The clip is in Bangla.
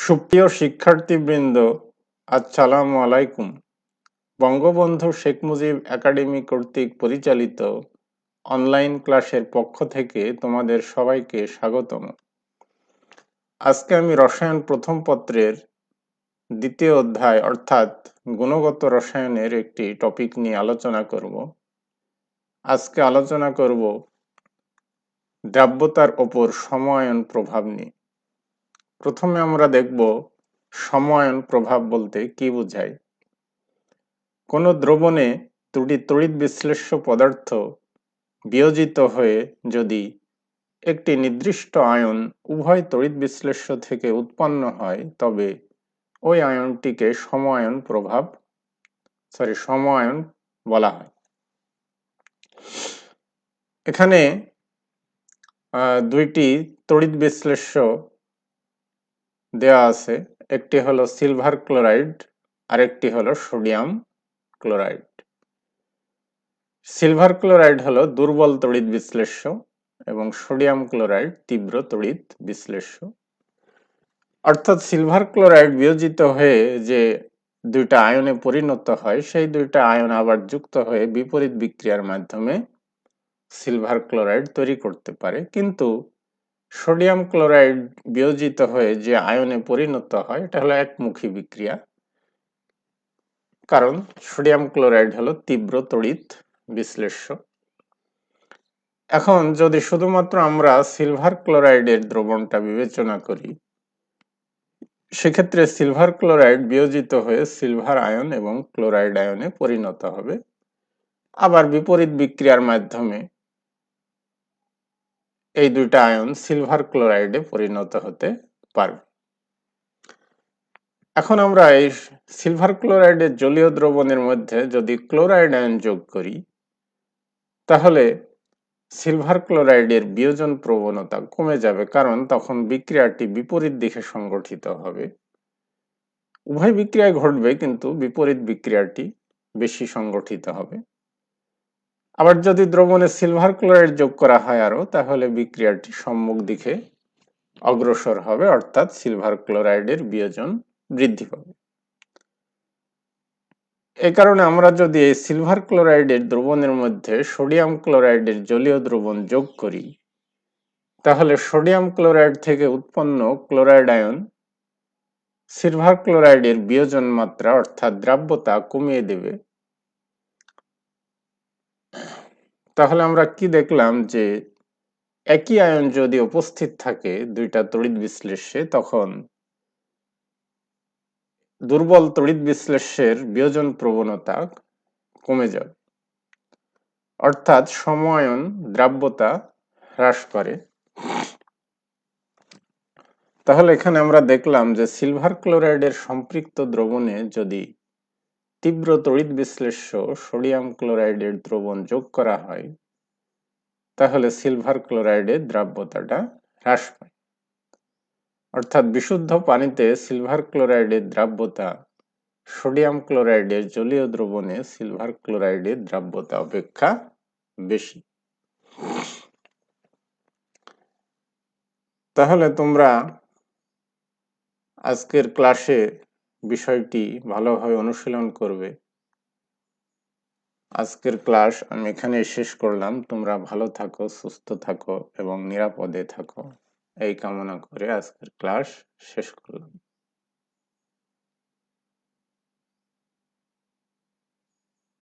সুপ্রিয় শিক্ষার্থীবৃন্দ, আসসালামু আলাইকুম। বঙ্গবন্ধু শেখ মুজিব একাডেমি কর্তৃক পরিচালিত অনলাইন ক্লাসের পক্ষ থেকে তোমাদের সবাইকে স্বাগতম। আজকে আমি রসায়ন প্রথম পত্রের দ্বিতীয় অধ্যায় অর্থাৎ গুণগত রসায়নের একটি টপিক নিয়ে আলোচনা করব। আজকে আলোচনা করব দ্রাব্যতার ওপর সময়ায়ন প্রভাব নিয়ে। প্রথমে আমরা দেখব সময়ায়ন প্রভাব বলতে কি বোঝায়। কোন দ্রবণে দুটি তড়িৎ বিশ্লেষ্য পদার্থ বিয়োজিত হয়ে যদি একটি নির্দিষ্ট আয়ন উভয় তড়িৎ বিশ্লেষ্য থেকে উৎপন্ন হয়, তবে ওই আয়নটিকে সময়ায়ন বলা হয়। এখানে দুইটি তড়িৎ বিশ্লেষ্য দেওয়া আছে, একটি হলো সিলভার ক্লোরাইড, আরেকটি হলো সোডিয়াম ক্লোরাইড। সিলভার ক্লোরাইড হলো দুর্বল তড়িৎ বিশ্লেষ্য এবং সোডিয়াম ক্লোরাইড তীব্র তড়িৎ বিশ্লেষ্য। অর্থাৎ সিলভার ক্লোরাইড বিয়োজিত হয়ে যে দুইটা আয়নে পরিণত হয়, সেই দুইটা আয়ন আবার যুক্ত হয়ে বিপরীত বিক্রিয়ার মাধ্যমে সিলভার ক্লোরাইড তৈরি করতে পারে। কিন্তু সোডিয়াম ক্লোরাইড বিয়োজিত হয়ে যে আয়নে পরিণত হয়, এটা হলো একমুখী বিক্রিয়া, কারণ সোডিয়াম ক্লোরাইড হলো তীব্র তড়িৎ বিশ্লেষ্য। এখন যদি শুধুমাত্র আমরা সিলভার ক্লোরাইডের দ্রবণটা বিবেচনা করি, সেক্ষেত্রে সিলভার ক্লোরাইড বিয়োজিত হয়ে সিলভার আয়ন এবং ক্লোরাইড আয়নে পরিণত হবে, আবার বিপরীত বিক্রিয়ার মাধ্যমে এই দুইটা আয়ন সিলভার ক্লোরাইডে পরিণত হতে পারবে। এখন আমরা এই সিলভার ক্লোরাইডের জলীয় দ্রবণের মধ্যে যদি ক্লোরাইড আয়ন যোগ করি, তাহলে সিলভার ক্লোরাইডের বিয়োজন প্রবণতা কমে যাবে, কারণ তখন বিক্রিয়াটি বিপরীত দিকে সংগঠিত হবে। উভয় বিক্রিয়ায় ঘটবে, কিন্তু বিপরীত বিক্রিয়াটি বেশি সংগঠিত হবে। আবার যদি দ্রবণে সিলভার ক্লোরাইড যোগ করা হয় আরো, তাহলে বিক্রিয়াটি সম্মুখ দিকে অগ্রসর হবে, অর্থাৎ সিলভার ক্লোরাইডের বিয়োজন বৃদ্ধি পাবে। এই কারণে আমরা যদি এই সিলভার ক্লোরাইডের দ্রবণের মধ্যে সোডিয়াম ক্লোরাইডের জলীয় দ্রবণ যোগ করি, তাহলে সোডিয়াম ক্লোরাইড থেকে উৎপন্ন ক্লোরাইড আয়ন সিলভার ক্লোরাইডের বিয়োজন মাত্রা অর্থাৎ দ্রাব্যতা কমিয়ে দেবে। তাহলে আমরা কি দেখলাম, যে একই আয়ন যদি উপস্থিত থাকে দুইটা তড়িৎ বিশ্লেষ্যে, তখন দুর্বল তড়িৎ বিশ্লেষ্যের বিয়োজন প্রবণতা কমে যাবে, অর্থাৎ সময়ায়ন দ্রাব্যতা হ্রাস করে। তাহলে এখানে আমরা দেখলাম যে সিলভার ক্লোরাইডের সম্পৃক্ত দ্রবণে যদি তীব্র তড়িৎ বিশ্লেষ্য সোডিয়াম ক্লোরাইডের দ্রবণ যোগ করা হয়, তাহলে সিলভার ক্লোরাইডের দ্রাব্যতাটা হ্রাস পায়। অর্থাৎ বিশুদ্ধ পানিতে সিলভার ক্লোরাইডের দ্রাব্যতা সোডিয়াম ক্লোরাইডের জলীয় দ্রবণে সিলভার ক্লোরাইডের দ্রাব্যতা অপেক্ষা বেশি। তাহলে তোমরা আজকের ক্লাসে বিষয়টি ভালোভাবে অনুশীলন করবে। আজকের ক্লাস আমি এখানে শেষ করলাম। তোমরা ভালো থাকো, সুস্থ থাকো এবং নিরাপদে থাকো, এই কামনা করে আজকের ক্লাস শেষ করলাম।